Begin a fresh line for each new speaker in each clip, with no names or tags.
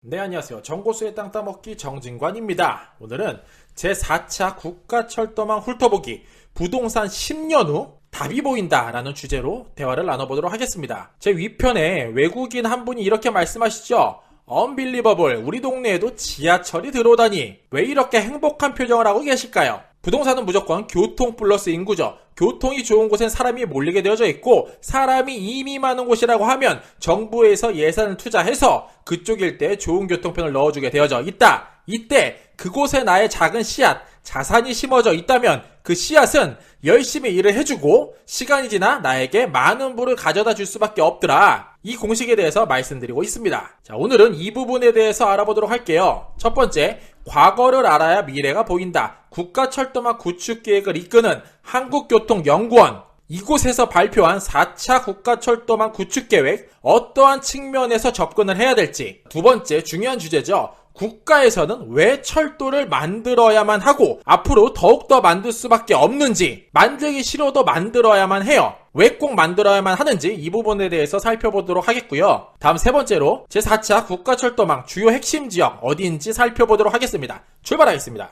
네, 안녕하세요. 정고수의 땅 따먹기 정진관입니다. 오늘은 제4차 국가철도망 훑어보기 부동산 10년 후 답이 보인다 라는 주제로 대화를 나눠보도록 하겠습니다. 제 위편에 외국인 한 분이 이렇게 말씀하시죠. Unbelievable, 우리 동네에도 지하철이 들어오다니 왜 이렇게 행복한 표정을 하고 계실까요? 부동산은 무조건 교통 플러스 인구죠. 교통이 좋은 곳엔 사람이 몰리게 되어져 있고 사람이 이미 많은 곳이라고 하면 정부에서 예산을 투자해서 그쪽 일대에 좋은 교통편을 넣어주게 되어져 있다. 이때 그곳에 나의 작은 씨앗, 자산이 심어져 있다면 그 씨앗은 열심히 일을 해주고 시간이 지나 나에게 많은 부를 가져다 줄 수밖에 없더라. 이 공식에 대해서 말씀드리고 있습니다. 자, 오늘은 이 부분에 대해서 알아보도록 할게요. 첫 번째, 과거를 알아야 미래가 보인다. 국가철도망 구축계획을 이끄는 한국교통연구원, 이곳에서 발표한 4차 국가철도망 구축계획, 어떠한 측면에서 접근을 해야 될지. 두 번째, 중요한 주제죠. 국가에서는 왜 철도를 만들어야만 하고 앞으로 더욱더 만들 수밖에 없는지, 만들기 싫어도 만들어야만 해요. 왜 꼭 만들어야만 하는지 이 부분에 대해서 살펴보도록 하겠고요. 다음 세 번째로 제4차 국가철도망 주요 핵심 지역 어디인지 살펴보도록 하겠습니다. 출발하겠습니다.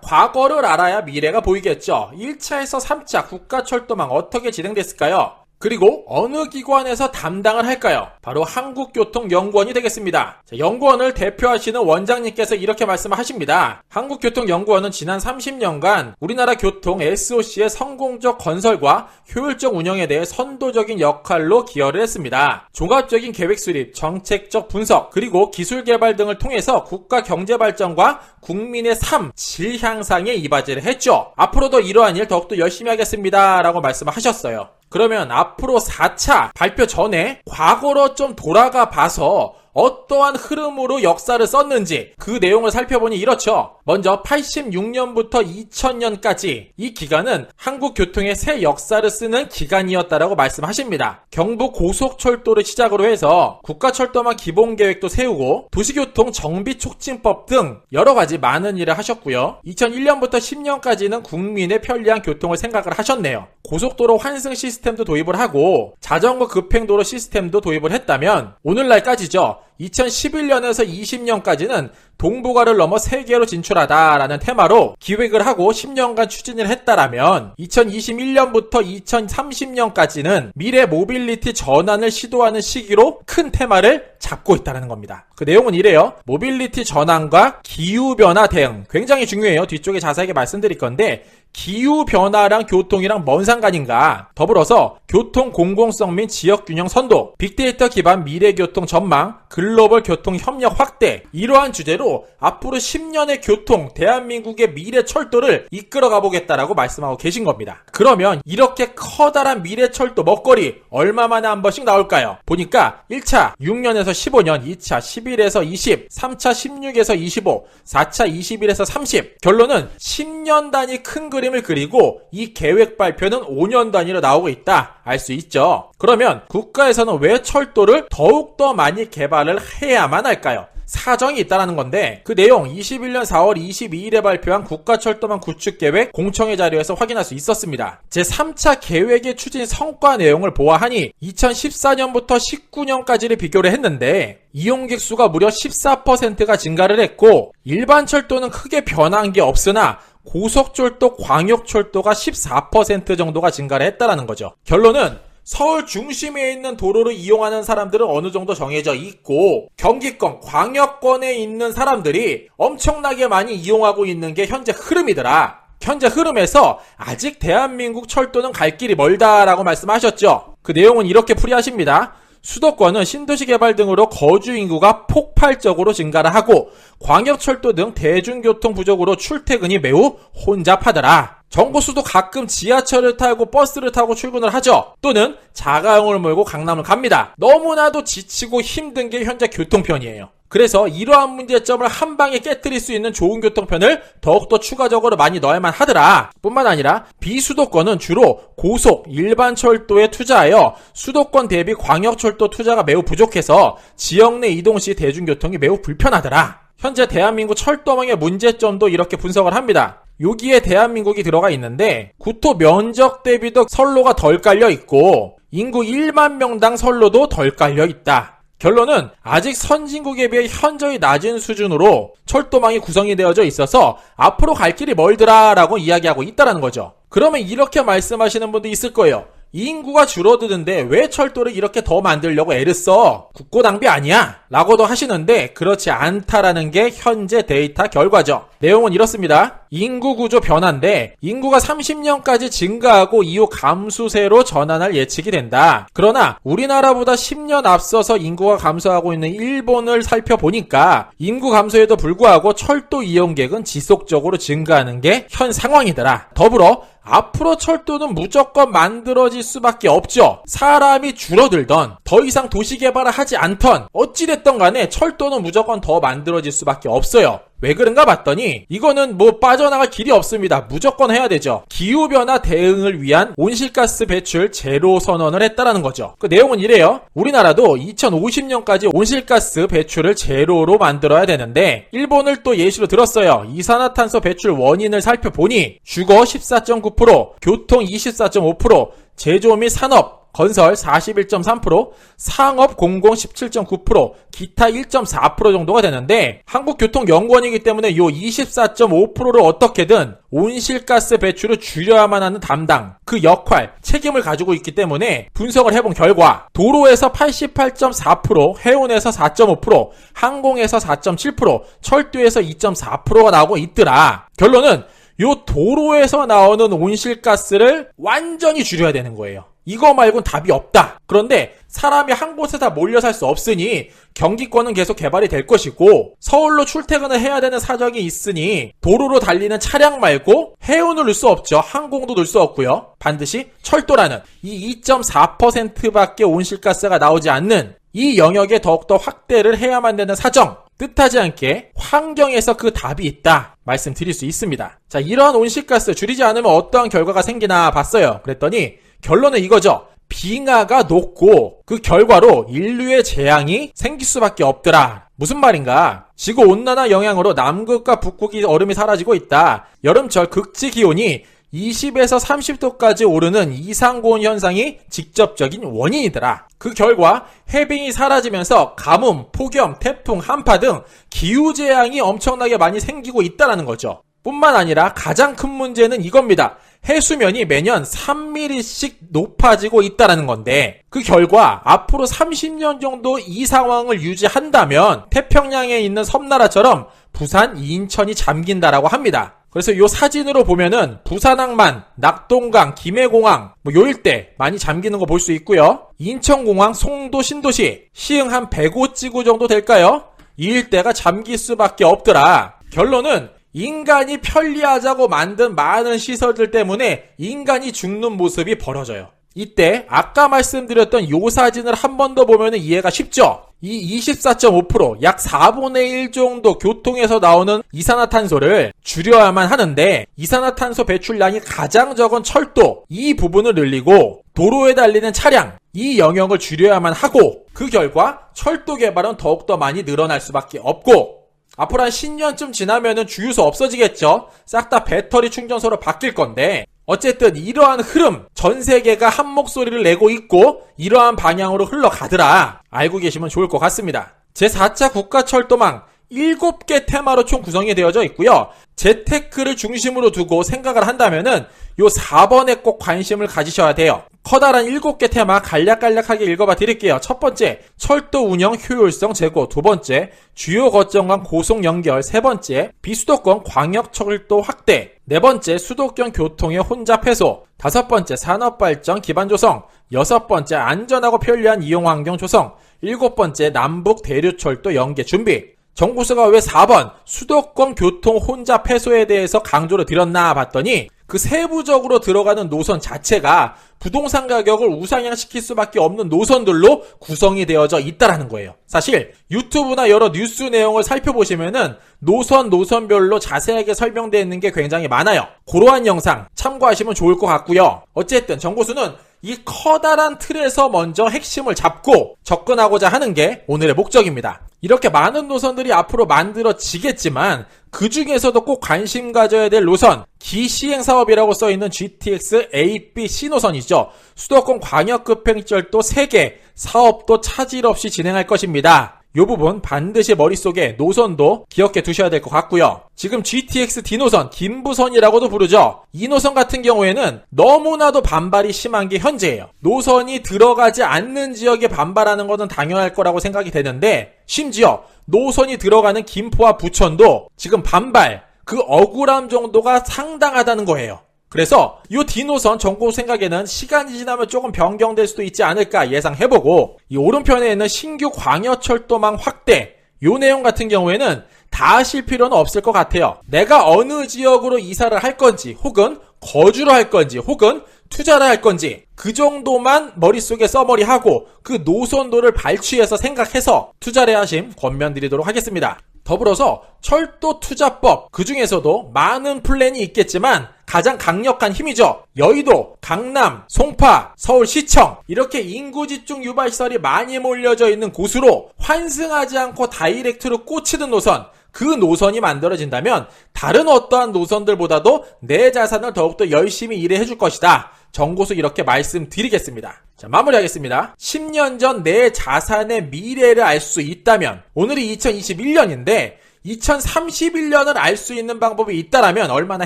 과거를 알아야 미래가 보이겠죠. 1차에서 3차 국가철도망 어떻게 진행됐을까요? 그리고 어느 기관에서 담당을 할까요? 바로 한국교통연구원이 되겠습니다. 자, 연구원을 대표하시는 원장님께서 이렇게 말씀하십니다. 한국교통연구원은 지난 30년간 우리나라 교통 SOC의 성공적 건설과 효율적 운영에 대해 선도적인 역할로 기여를 했습니다. 종합적인 계획 수립, 정책적 분석, 그리고 기술 개발 등을 통해서 국가 경제 발전과 국민의 삶, 질 향상에 이바지를 했죠. 앞으로도 이러한 일 더욱더 열심히 하겠습니다 라고 말씀을 하셨어요. 그러면 앞으로 4차 발표 전에 과거로 좀 돌아가 봐서 어떠한 흐름으로 역사를 썼는지 그 내용을 살펴보니 이렇죠. 먼저 86년부터 2000년까지 이 기간은 한국 교통의 새 역사를 쓰는 기간이었다라고 말씀하십니다. 경부 고속철도를 시작으로 해서 국가철도망 기본계획도 세우고 도시교통 정비촉진법 등 여러가지 많은 일을 하셨고요. 2001년부터 10년까지는 국민의 편리한 교통을 생각을 하셨네요. 고속도로 환승 시스템도 도입을 하고 자전거 급행도로 시스템도 도입을 했다면 오늘날까지죠. 2011년에서 20년까지는 동북아를 넘어 세계로 진출하다라는 테마로 기획을 하고 10년간 추진을 했다라면 2021년부터 2030년까지는 미래 모빌리티 전환을 시도하는 시기로 큰 테마를 잡고 있다는 겁니다. 그 내용은 이래요. 모빌리티 전환과 기후변화 대응 굉장히 중요해요. 뒤쪽에 자세하게 말씀드릴 건데 기후변화랑 교통이랑 뭔 상관인가? 더불어서 교통 공공성 및 지역균형 선도, 빅데이터 기반 미래교통 전망, 글로벌 교통 협력 확대 이러한 주제로 앞으로 10년의 교통, 대한민국의 미래 철도를 이끌어가 보겠다라고 말씀하고 계신 겁니다. 그러면 이렇게 커다란 미래 철도 먹거리 얼마 만에 한 번씩 나올까요? 보니까 1차 6년에서 15년, 2차 11에서 20, 3차 16에서 25, 4차 21에서 30 결론은 10년 단위 큰 그림을 그리고 이 계획 발표는 5년 단위로 나오고 있다 알 수 있죠. 그러면 국가에서는 왜 철도를 더욱더 많이 개발을 해야만 할까요? 사정이 있다는 건데 그 내용 21년 4월 22일에 발표한 국가철도망 구축계획 공청회 자료에서 확인할 수 있었습니다. 제3차 계획의 추진 성과 내용을 보아하니 2014년부터 19년까지를 비교를 했는데 이용객 수가 무려 14%가 증가를 했고 일반 철도는 크게 변한 게 없으나 고속철도, 광역철도가 14% 정도가 증가를 했다는 거죠. 결론은 서울 중심에 있는 도로를 이용하는 사람들은 어느 정도 정해져 있고 경기권, 광역권에 있는 사람들이 엄청나게 많이 이용하고 있는 게 현재 흐름이더라. 현재 흐름에서 아직 대한민국 철도는 갈 길이 멀다라고 말씀하셨죠. 그 내용은 이렇게 풀이하십니다. 수도권은 신도시 개발 등으로 거주 인구가 폭발적으로 증가를 하고 광역철도 등 대중교통 부족으로 출퇴근이 매우 혼잡하더라. 정보수도 가끔 지하철을 타고 버스를 타고 출근을 하죠. 또는 자가용을 몰고 강남을 갑니다. 너무나도 지치고 힘든 게 현재 교통편이에요. 그래서 이러한 문제점을 한 방에 깨트릴 수 있는 좋은 교통편을 더욱더 추가적으로 많이 넣어야만 하더라. 뿐만 아니라 비수도권은 주로 고속, 일반 철도에 투자하여 수도권 대비 광역철도 투자가 매우 부족해서 지역 내 이동 시 대중교통이 매우 불편하더라. 현재 대한민국 철도망의 문제점도 이렇게 분석을 합니다. 여기에 대한민국이 들어가 있는데 구토 면적 대비도 선로가 덜 깔려 있고 인구 1만 명당 선로도 덜 깔려 있다. 결론은 아직 선진국에 비해 현저히 낮은 수준으로 철도망이 구성이 되어져 있어서 앞으로 갈 길이 멀더라라고 이야기하고 있다는 거죠. 그러면 이렇게 말씀하시는 분도 있을 거예요. 인구가 줄어드는데 왜 철도를 이렇게 더 만들려고 애를 써? 국고 낭비 아니야? 라고도 하시는데 그렇지 않다라는 게 현재 데이터 결과죠. 내용은 이렇습니다. 인구 구조 변화인데 인구가 30년까지 증가하고 이후 감수세로 전환할 예측이 된다. 그러나 우리나라보다 10년 앞서서 인구가 감소하고 있는 일본을 살펴보니까 인구 감소에도 불구하고 철도 이용객은 지속적으로 증가하는 게 현 상황이더라. 더불어 앞으로 철도는 무조건 만들어질 수밖에 없죠. 사람이 줄어들던 더 이상 도시 개발을 하지 않던 어찌됐던 간에 철도는 무조건 더 만들어질 수밖에 없어요. 왜 그런가 봤더니 이거는 빠져나갈 길이 없습니다. 무조건 해야 되죠. 기후변화 대응을 위한 온실가스 배출 제로 선언을 했다라는 거죠. 그 내용은 이래요. 우리나라도 2050년까지 온실가스 배출을 제로로 만들어야 되는데 일본을 또 예시로 들었어요. 이산화탄소 배출 원인을 살펴보니 주거 14.9%, 교통 24.5%, 제조 및 산업 건설 41.3%, 상업 공공 17.9%, 기타 1.4% 정도가 되는데 한국교통연구원이기 때문에 요 24.5%를 어떻게든 온실가스 배출을 줄여야만 하는 담당, 그 역할, 책임을 가지고 있기 때문에 분석을 해본 결과 도로에서 88.4%, 해운에서 4.5%, 항공에서 4.7%, 철도에서 2.4%가 나오고 있더라. 결론은 요 도로에서 나오는 온실가스를 완전히 줄여야 되는 거예요. 이거 말고는 답이 없다. 그런데 사람이 한 곳에 다 몰려 살 수 없으니 경기권은 계속 개발이 될 것이고 서울로 출퇴근을 해야 되는 사정이 있으니 도로로 달리는 차량 말고 해운을 넣을 수 없죠. 항공도 넣을 수 없고요. 반드시 철도라는 이 2.4%밖에 온실가스가 나오지 않는 이 영역에 더욱더 확대를 해야만 되는 사정, 뜻하지 않게 환경에서 그 답이 있다 말씀드릴 수 있습니다. 자, 이러한 온실가스 줄이지 않으면 어떠한 결과가 생기나 봤어요. 그랬더니 결론은 이거죠. 빙하가 녹고 그 결과로 인류의 재앙이 생길 수밖에 없더라. 무슨 말인가? 지구온난화 영향으로 남극과 북극이 얼음이 사라지고 있다. 여름철 극지 기온이 20에서 30도까지 오르는 이상고온 현상이 직접적인 원인이더라. 그 결과 해빙이 사라지면서 가뭄, 폭염, 태풍, 한파 등 기후재앙이 엄청나게 많이 생기고 있다는 거죠. 뿐만 아니라 가장 큰 문제는 이겁니다. 해수면이 매년 3mm씩 높아지고 있다는 건데 그 결과 앞으로 30년 정도 이 상황을 유지한다면 태평양에 있는 섬나라처럼 부산, 인천이 잠긴다라고 합니다. 그래서 요 사진으로 보면은 부산항만, 낙동강, 김해공항 요 일대 많이 잠기는 거 볼 수 있고요. 인천공항, 송도, 신도시, 시흥 한 105지구 정도 될까요? 이 일대가 잠길 수밖에 없더라. 결론은 인간이 편리하자고 만든 많은 시설들 때문에 인간이 죽는 모습이 벌어져요. 이때 아까 말씀드렸던 요 사진을 한 번 더 보면 이해가 쉽죠? 이 24.5%, 약 4분의 1 정도 교통에서 나오는 이산화탄소를 줄여야만 하는데 이산화탄소 배출량이 가장 적은 철도, 이 부분을 늘리고 도로에 달리는 차량, 이 영역을 줄여야만 하고 그 결과 철도 개발은 더욱더 많이 늘어날 수밖에 없고 앞으로 한 10년쯤 지나면은 주유소 없어지겠죠? 싹 다 배터리 충전소로 바뀔 건데 어쨌든 이러한 흐름, 전 세계가 한 목소리를 내고 있고 이러한 방향으로 흘러가더라. 알고 계시면 좋을 것 같습니다. 제4차 국가철도망 7개 테마로 총 구성이 되어져 있고요. 재테크를 중심으로 두고 생각을 한다면은 요 4번에 꼭 관심을 가지셔야 돼요. 커다란 7개 테마 간략간략하게 읽어봐 드릴게요. 첫 번째, 철도 운영 효율성 제고. 두 번째, 주요 거점 간 고속 연결. 세 번째, 비수도권 광역철도 확대. 네 번째, 수도권 교통의 혼잡 해소. 다섯 번째, 산업발전 기반 조성. 여섯 번째, 안전하고 편리한 이용 환경 조성. 일곱 번째, 남북 대륙철도 연계 준비. 정부서가 왜 4번 수도권 교통 혼잡 해소에 대해서 강조를 드렸나 봤더니 그 세부적으로 들어가는 노선 자체가 부동산 가격을 우상향시킬 수밖에 없는 노선들로 구성이 되어져 있다라는 거예요. 사실 유튜브나 여러 뉴스 내용을 살펴보시면은 노선별로 자세하게 설명되어 있는 게 굉장히 많아요. 그러한 영상 참고하시면 좋을 것 같고요. 어쨌든 정보수는 이 커다란 틀에서 먼저 핵심을 잡고 접근하고자 하는 게 오늘의 목적입니다. 이렇게 많은 노선들이 앞으로 만들어지겠지만 그 중에서도 꼭 관심 가져야 될 노선, 기시행 사업이라고 써있는 GTX A, B, C 노선이죠. 수도권 광역급행철도 3개 사업도 차질 없이 진행할 것입니다. 이 부분 반드시 머릿속에 노선도 기억해 두셔야 될 것 같고요. 지금 GTX D노선, 김부선이라고도 부르죠. 이 노선 같은 경우에는 너무나도 반발이 심한 게 현재예요. 노선이 들어가지 않는 지역에 반발하는 것은 당연할 거라고 생각이 되는데 심지어 노선이 들어가는 김포와 부천도 지금 반발, 그 억울함 정도가 상당하다는 거예요. 그래서 이 D노선 전공 생각에는 시간이 지나면 조금 변경될 수도 있지 않을까 예상해보고 이 오른편에 있는 신규 광역철도망 확대 이 내용 같은 경우에는 다 하실 필요는 없을 것 같아요. 내가 어느 지역으로 이사를 할 건지 혹은 거주를 할 건지 혹은 투자를 할 건지 그 정도만 머릿속에 써머리하고 그 노선도를 발취해서 생각해서 투자를 하심 권면드리도록 하겠습니다. 더불어서 철도 투자법, 그 중에서도 많은 플랜이 있겠지만 가장 강력한 힘이죠. 여의도, 강남, 송파, 서울시청 이렇게 인구 집중 유발시설이 많이 몰려져 있는 곳으로 환승하지 않고 다이렉트로 꽂히는 노선, 그 노선이 만들어진다면 다른 어떠한 노선들보다도 내 자산을 더욱더 열심히 일해 줄 것이다. 정고수 이렇게 말씀드리겠습니다. 자, 마무리하겠습니다. 10년 전 내 자산의 미래를 알 수 있다면 오늘이 2021년인데 2031년을 알 수 있는 방법이 있다라면 얼마나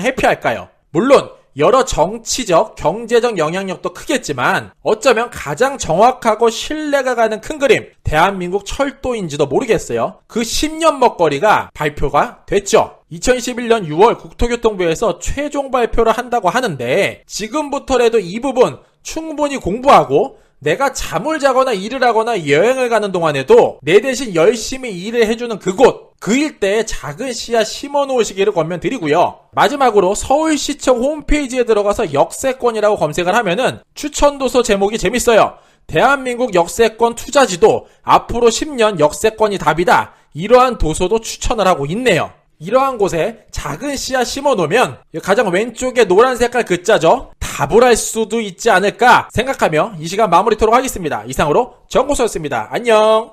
해피할까요? 물론 여러 정치적, 경제적 영향력도 크겠지만 어쩌면 가장 정확하고 신뢰가 가는 큰 그림, 대한민국 철도인지도 모르겠어요. 그 10년 먹거리가 발표가 됐죠. 2021년 6월 국토교통부에서 최종 발표를 한다고 하는데 지금부터라도 이 부분 충분히 공부하고 내가 잠을 자거나 일을 하거나 여행을 가는 동안에도 내 대신 열심히 일을 해주는 그곳, 그 일대에 작은 씨앗 심어 놓으시기를 권면드리고요. 마지막으로 서울시청 홈페이지에 들어가서 역세권이라고 검색을 하면은 추천도서 제목이 재밌어요. 대한민국 역세권 투자지도 앞으로 10년 역세권이 답이다. 이러한 도서도 추천을 하고 있네요. 이러한 곳에 작은 씨앗 심어 놓으면 가장 왼쪽에 노란 색깔 글자죠. 답을 할 수도 있지 않을까 생각하며 이 시간 마무리토록 하겠습니다. 이상으로 정고수였습니다. 안녕.